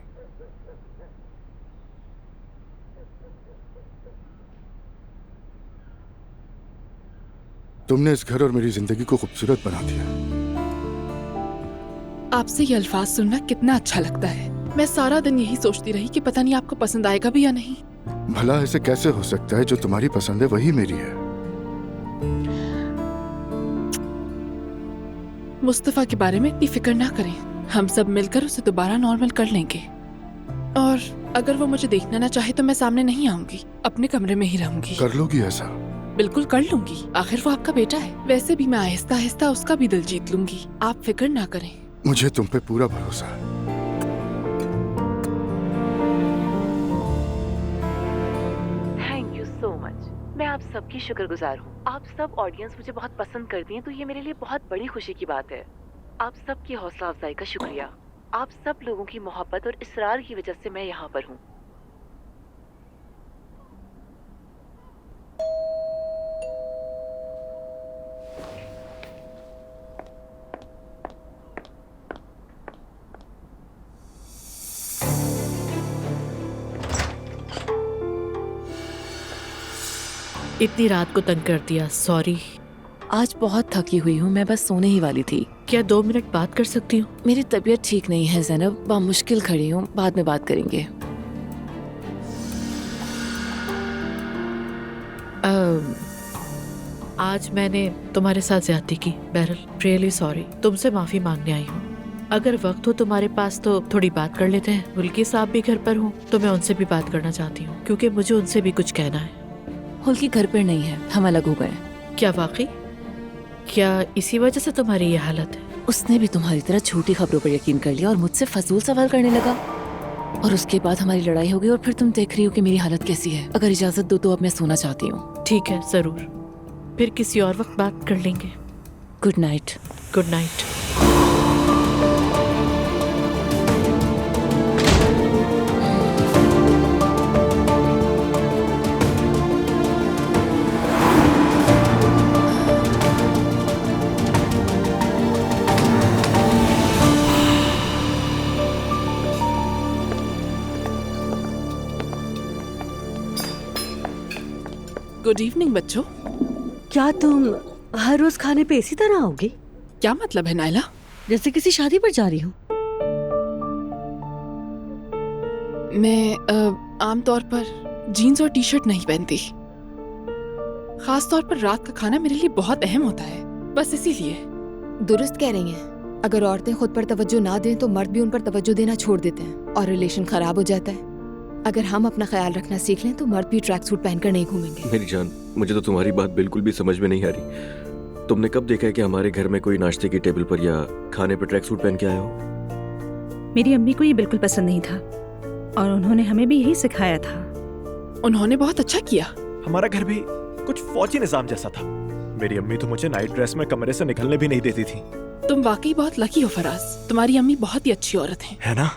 तुमने इस घर और मेरी जिंदगी को खूबसूरत बना दिया। आपसे ये अल्फाज सुनना कितना अच्छा लगता है। मैं सारा दिन यही सोचती रही कि पता नहीं आपको पसंद आएगा भी या नहीं। भला ऐसे कैसे हो सकता है? जो तुम्हारी पसंद है वही मेरी है। मुस्तफा के बारे में इतनी फिक्र ना करें, हम सब मिलकर उसे दोबारा नॉर्मल कर लेंगे। और अगर वो मुझे देखना ना चाहे तो मैं सामने नहीं आऊंगी, अपने कमरे में ही रहूंगी। कर लोगी ऐसा? बिल्कुल कर लूंगी, आखिर वो आपका बेटा है। वैसे भी मैं आहिस्ता आहिस्ता उसका भी दिल जीत लूंगी, आप फिक्र ना करें। मुझे तुम पे पूरा भरोसा है। Thank you so much. मैं आप सबकी शुक्रगुजार हूँ। आप सब ऑडियंस मुझे बहुत पसंद करती हैं, तो ये मेरे लिए बहुत बड़ी खुशी की बात है। आप सबकी हौसला अफजाई का शुक्रिया। आप सब लोगों की मोहब्बत और इसरार की वजह से मैं यहाँ पर हूँ। इतनी रात को तंग कर दिया, सॉरी। आज बहुत थकी हुई हूँ, मैं बस सोने ही वाली थी। क्या 2 मिनट बात कर सकती हूँ? मेरी तबीयत ठीक नहीं है ज़ैनब, बामुश्किल खड़ी हूँ, बाद में बात करेंगे। आज मैंने तुम्हारे साथ ज्यादती की बैरल, रियली सॉरी। तुमसे माफी मांगने आई हूँ। अगर वक्त हो तुम्हारे पास तो थोड़ी बात कर लेते हैं। हुल्की साहब भी घर पर हूँ तो मैं उनसे भी बात करना चाहती हूँ, क्योंकि मुझे उनसे भी कुछ कहना है। हुल्की घर पर नहीं है, हम अलग हो गए। क्या वाकई? क्या इसी वजह से तुम्हारी ये हालत है? उसने भी तुम्हारी तरह झूठी खबरों पर यकीन कर लिया और मुझसे फजूल सवाल करने लगा। और उसके बाद हमारी लड़ाई हो गई और फिर तुम देख रही हो कि मेरी हालत कैसी है। अगर इजाजत दो तो अब मैं सोना चाहती हूँ। ठीक है, जरूर। फिर किसी और वक्त बात कर लेंगे। Good night. Good night. Good evening बच्चों। क्या तुम हर रोज खाने पे इसी तरह आओगी? क्या मतलब है नायला? जैसे किसी शादी पर जा रही हूँ। मैं आमतौर पर जीन्स और टी शर्ट नहीं पहनती। खास तौर पर रात का खाना मेरे लिए बहुत अहम होता है, बस इसीलिए। दुरुस्त कह रही हैं। अगर औरतें खुद पर तवज्जो ना दें तो मर्द भी उन पर तवज्जो देना छोड़ देते हैं और रिलेशन खराब हो जाता है। अगर हम अपना ख्याल रखना सीख लें तो मर्द भी ट्रैक सूट पहनकर नहीं घूमेंगे। मेरी जान, मुझे तो तुम्हारी बात बिल्कुल भी समझ में नहीं आ रही। तुमने कब देखा है कि हमारे घर में कोई नाश्ते की टेबल पर या खाने पर ट्रैक सूट पहन के आया हो? मेरी अम्मी को ये बिल्कुल पसंद नहीं था और उन्होंने हमें भी यही सिखाया था। उन्होंने बहुत अच्छा किया। हमारा घर भी कुछ फौजी निजाम जैसा था। मेरी अम्मी तो मुझे नाइट ड्रेस में कमरे से निकलने भी नहीं देती थी। तुम वाकई बहुत लकी हो फराज, तुम्हारी अम्मी बहुत ही अच्छी औरत है। है ना?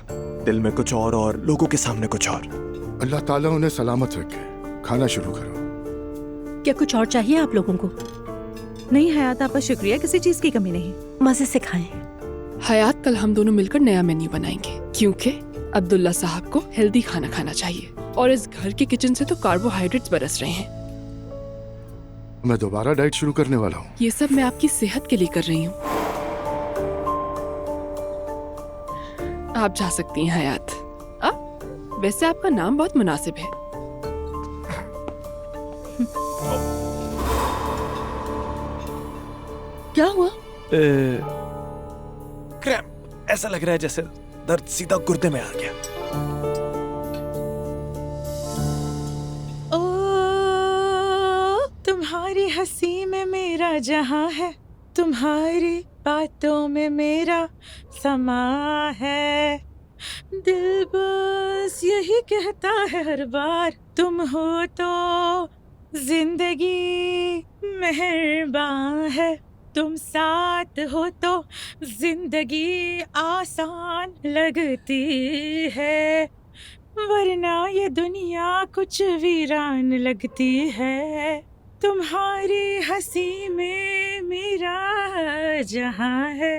दिल में कुछ और लोगों के सामने कुछ और। अल्लाह ताला उन्हें सलामत रखे। खाना शुरू करो। क्या कुछ और चाहिए आप लोगों को? नहीं हयात आपा, शुक्रिया, किसी चीज की कमी नहीं। मजे से खाएं। हयात, कल हम दोनों मिलकर नया मेन्यू बनाएंगे, क्योंकि अब्दुल्ला साहब को हेल्दी खाना खाना चाहिए और इस घर के किचन से तो कार्बोहाइड्रेट्स बरस रहे हैं। मैं दोबारा डाइट शुरू करने वाला हूँ। ये सब मैं आपकी सेहत के लिए कर रही हूँ। आप जा सकती हैं हयात। वैसे आपका नाम बहुत मुनासिब है। क्या हुआ? क्रैम्प, ऐसा लग रहा है जैसे दर्द सीधा गुर्दे में आ गया। ओ, तुम्हारी हंसी में मेरा जहां है, तुम्हारी बातों में मेरा समा है। दिल बस यही कहता है हर बार, तुम हो तो जिंदगी मेहरबान है, तुम साथ हो तो जिंदगी आसान लगती है, वरना ये दुनिया कुछ वीरान लगती है। तुम्हारी हंसी में मेरा जहां है,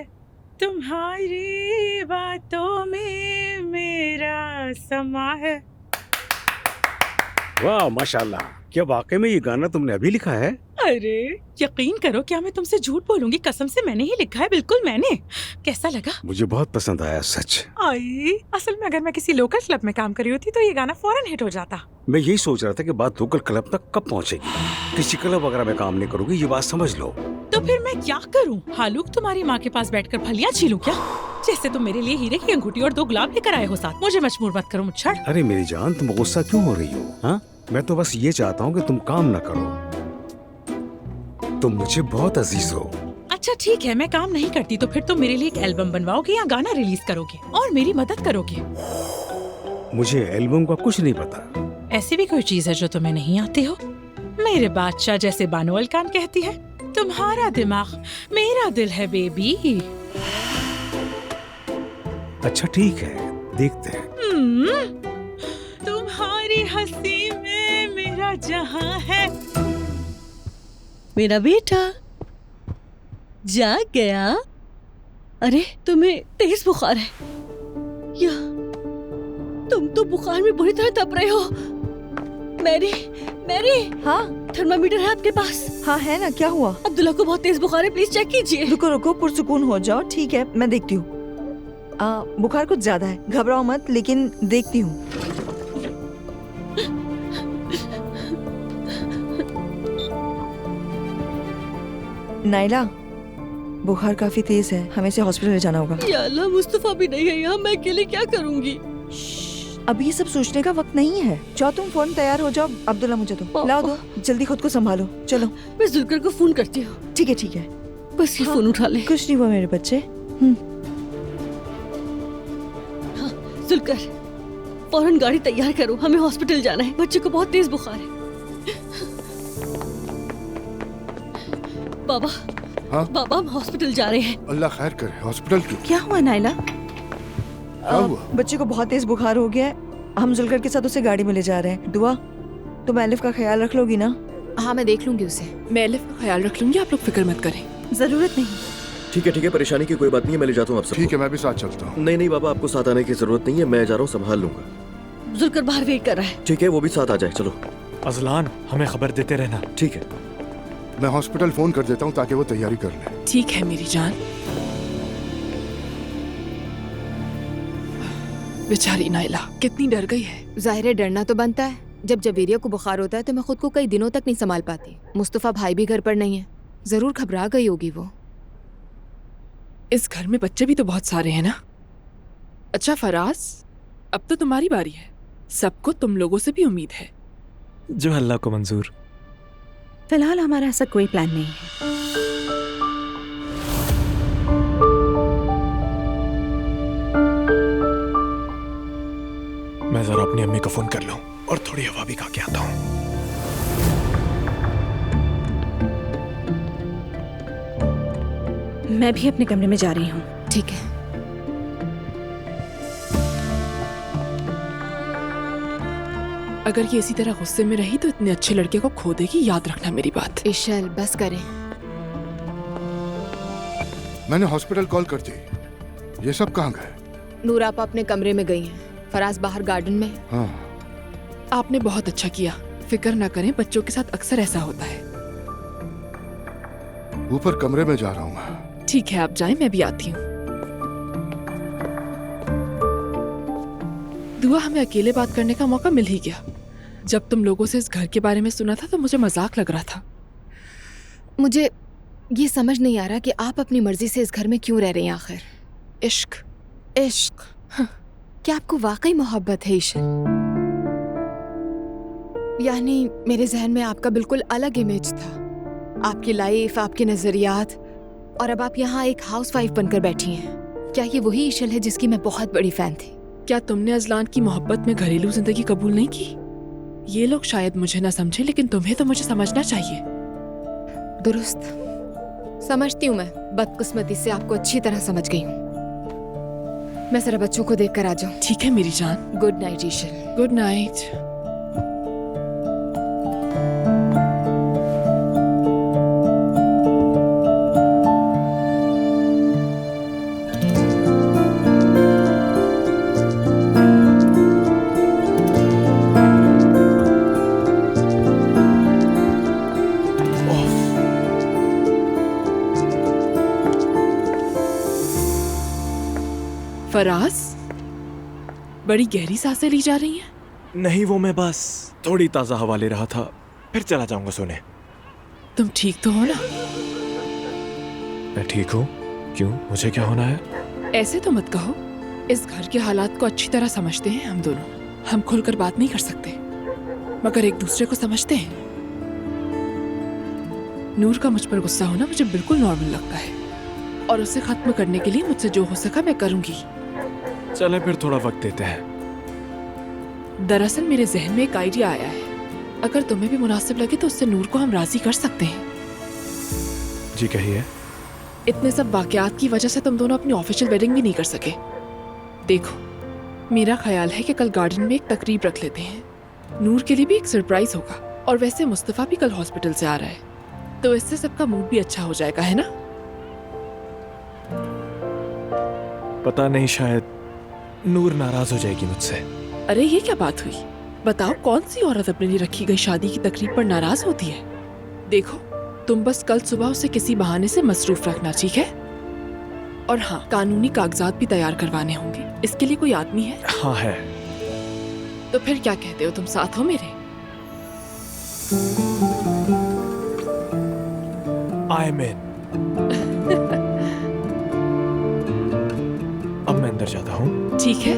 तुम्हारी बातों में मेरा समा है। वाह माशाल्लाह, क्या वाकई में ये गाना तुमने अभी लिखा है? अरे यकीन करो, क्या मैं तुमसे झूठ बोलूंगी? कसम से मैंने ही लिखा है, बिल्कुल मैंने। कैसा लगा? मुझे बहुत पसंद आया सच। आई, असल में अगर मैं किसी लोकल क्लब में काम कर रही होती तो ये गाना फौरन हिट हो जाता। मैं यही सोच रहा था कि बात लोकल क्लब तक कब पहुंचेगी। किसी क्लब वगैरह में काम नहीं करूंगी, ये बात समझ लो। तो फिर मैं क्या करूं? हालूक तुम्हारी माँ के पास बैठकर फलियां छीलूं क्या? जैसे तुम मेरे लिए हीरे की अंगूठी और 2 गुलाब लेकर आए हो साथ। मुझे मजबूर मत करो मुच्छड़। अरे मेरी जान, तुम गुस्सा क्यों हो रही हो? हाँ, मैं तो बस ये चाहता हूँ कि तुम काम न करो। तुम मुझे बहुत अजीज हो। अच्छा ठीक है, मैं काम नहीं करती तो फिर तुम मेरे लिए एक एल्बम बनवाओगे या गाना रिलीज करोगे और मेरी मदद करोगे? मुझे एल्बम का कुछ नहीं पता। ऐसी भी कोई चीज है जो तुम्हें नहीं आती हो? मेरे बादशाह, जैसे बानो अल खान कहती है, तुम्हारा दिमाग मेरा दिल है बेबी। अच्छा ठीक है, देखते हैं। तुम्हारी हंसी में मेरा जहां है। मेरा बेटा जाग गया? अरे तुम्हें तेज बुखार है या तुम तो बुखार में बुरी तरह तप रहे हो। मैरी, मैरी, हाँ थर्मामीटर है आपके पास? हाँ है ना, क्या हुआ? अब्दुल्ला को बहुत तेज बुखार है, प्लीज चेक कीजिए। रुको रुको, पुरसुकून हो जाओ। ठीक है, मैं देखती हूँ। बुखार कुछ ज्यादा है, घबराओ मत, लेकिन देखती हूँ। नाइला, बुखार काफी तेज है, हमें इसे हॉस्पिटल ले जाना होगा। या अल्लाह, मुस्तफा भी नहीं है यहाँ, मैं अकेले क्या करूँगी? अभी ये सब सोचने का वक्त नहीं है। जाओ तुम फौरन तैयार हो जाओ। अब्दुल्ला मुझे दो, लाओ दो, जल्दी खुद को संभालो। चलो मैं जुल्कर को फोन करती हूँ। ठीक है ठीक है, बस ये फोन उठा ले। कुछ नहीं हुआ मेरे बच्चे। हाँ जुल्कर, फौरन गाड़ी तैयार करो, हमें हॉस्पिटल जाना है। बच्चे को बहुत तेज बुखार है। बाबा, हाँ? बाबा हम हॉस्पिटल जा रहे हैं। अल्लाह खैर करे। हॉस्पिटल क्यों? क्या हुआ नाइला? हुआ? बच्चे को बहुत तेज बुखार हो गया है, हम जुल्कर के साथ उसे गाड़ी में ले जा रहे हैं। दुआ, तुम एलिफ का ख्याल रख लोगी ना? हाँ मैं देख लूंगी उसे। मैं एलिफ का ख्याल रख लूंगी, आप लोग फिक्र मत करें। जरूरत नहीं। ठीक है, परेशानी की कोई बात नहीं है, मैं ले जाता हूँ आपसे। ठीक है, मैं भी साथ चलता हूँ। नहीं बाबा, आपको साथ आने की जरूरत नहीं है, मैं जा रहा हूँ, संभाल लूंगा। जुल्कर बाहर वेट कर रहा है। ठीक है, वो भी साथ आ जाए। चलो अजलान, हमें खबर देते रहना। ठीक है, मैं हॉस्पिटल फोन कर देता हूँ ताकि वो तैयारी कर ले। ठीक है मेरी जान। बेचारी नाइला कितनी डर गई है। जाहिर है डरना तो बनता है। जब जवेरिया को बुखार होता है तो मैं खुद को कई दिनों तक नहीं संभाल पाती। मुस्तफा भाई भी घर पर नहीं है, जरूर घबरा गई होगी वो। इस घर में बच्चे भी तो बहुत सारे हैं ना। अच्छा फराज, अब तो तुम्हारी बारी है। सबको तुम लोगों से भी उम्मीद है। जो अल्लाह को मंजूर। फिलहाल हमारा ऐसा कोई प्लान नहीं है। मैं जरा अपनी अम्मी को फोन कर लूं और थोड़ी हवा भी खा के आता हूँ। मैं भी अपने कमरे में जा रही हूँ। ठीक है। अगर ये इसी तरह गुस्से में रही तो इतने अच्छे लड़के को खो देगी, याद रखना मेरी बात। इशल बस करें। मैंने हॉस्पिटल कॉल कर दी। ये सब कहाँ गए? नूर आपा अपने कमरे में गई हैं, फराज बाहर गार्डन में। हाँ। आपने बहुत अच्छा किया। फिक्र न करें, बच्चों के साथ अक्सर ऐसा होता है। ऊपर कमरे में जा रहा हूँ मैं। ठीक है, आप जाएं, मैं भी आती हूँ। दुआ, हमें अकेले बात करने का मौका मिल ही गया। जब तुम लोगों से इस घर के बारे में सुना था तो मुझे मजाक लग रहा था। ये समझ नहीं आ रहा कि आप अपनी मर्जी से इस घर में क्यों रह रही हैं आखिर। इश्क, इश्क, हाँ। क्या आपको वाकई मोहब्बत है ईशा? यानी मेरे जहन में आपका बिल्कुल अलग इमेज था, आपकी लाइफ, आपके नजरियात, और अब आप यहाँ एक हाउसवाइफ बनकर बैठी हैं। क्या ये वही ईशल है जिसकी मैं बहुत बड़ी फैन थी? क्या तुमने अजलान की मोहब्बत में घरेलू जिंदगी कबूल नहीं की? ये लोग शायद मुझे ना समझे, लेकिन तुम्हें तो मुझे समझना चाहिए। दुरुस्त समझती हूँ मैं, बदकिस्मती से आपको अच्छी तरह समझ गई हूँ। मैं जरा बच्चों को देख कर आ जाऊँ। ठीक है मेरी जान। Good night Ishal. Good night. Faraz, बड़ी गहरी सांसें ली जा रही हैं। नहीं, वो मैं बस थोड़ी ताजा हवा ले रहा था, फिर चला जाऊंगा सोने। तुम ठीक तो हो ना? मैं ठीक हूँ। क्यों, मुझे क्या होना है? ऐसे तो मत कहो। इस घर के हालात को अच्छी तरह समझते हैं हम दोनों। हम खुलकर बात नहीं कर सकते, मगर एक दूसरे को समझते हैं। नूर का मुझ पर गुस्सा होना मुझे बिल्कुल नॉर्मल लगता है, और उसे खत्म करने के लिए मुझसे जो हो सका मैं करूंगी। चलें फिर थोड़ा वक्त देते हैं। दरअसल मेरे जहन में एक आइडिया आया है। अगर तुम्हें भी मुनासिब लगे तो उससे नूर को हम राजी कर सकते हैं। जी कहिए। इतने सब वाकयात की वजह से तुम दोनों अपनी ऑफिशियल वेडिंग भी नहीं कर सके। देखो, मेरा ख्याल है कि कल गार्डन में एक तकरीब रख लेते हैं। नूर के लिए भी एक सरप्राइज होगा, और वैसे मुस्तफा भी कल हॉस्पिटल से आ रहा है, तो इससे सबका मूड भी अच्छा हो जाएगा, है ना? पता नहीं, शायद नूर नाराज हो जाएगी मुझसे। अरे ये क्या बात हुई? बताओ, कौन सी औरत अपने लिए रखी गई शादी की तकरीब पर नाराज होती है? देखो, तुम बस कल सुबह उसे किसी बहाने से मसरूफ रखना, ठीक है? और हाँ, कानूनी कागजात भी तैयार करवाने होंगे। इसके लिए कोई आदमी है? हाँ है। तो फिर क्या कहते हो, तुम साथ हो मेरे? आई एम इन। अब मैं अंदर जाता हूँ। ठीक है।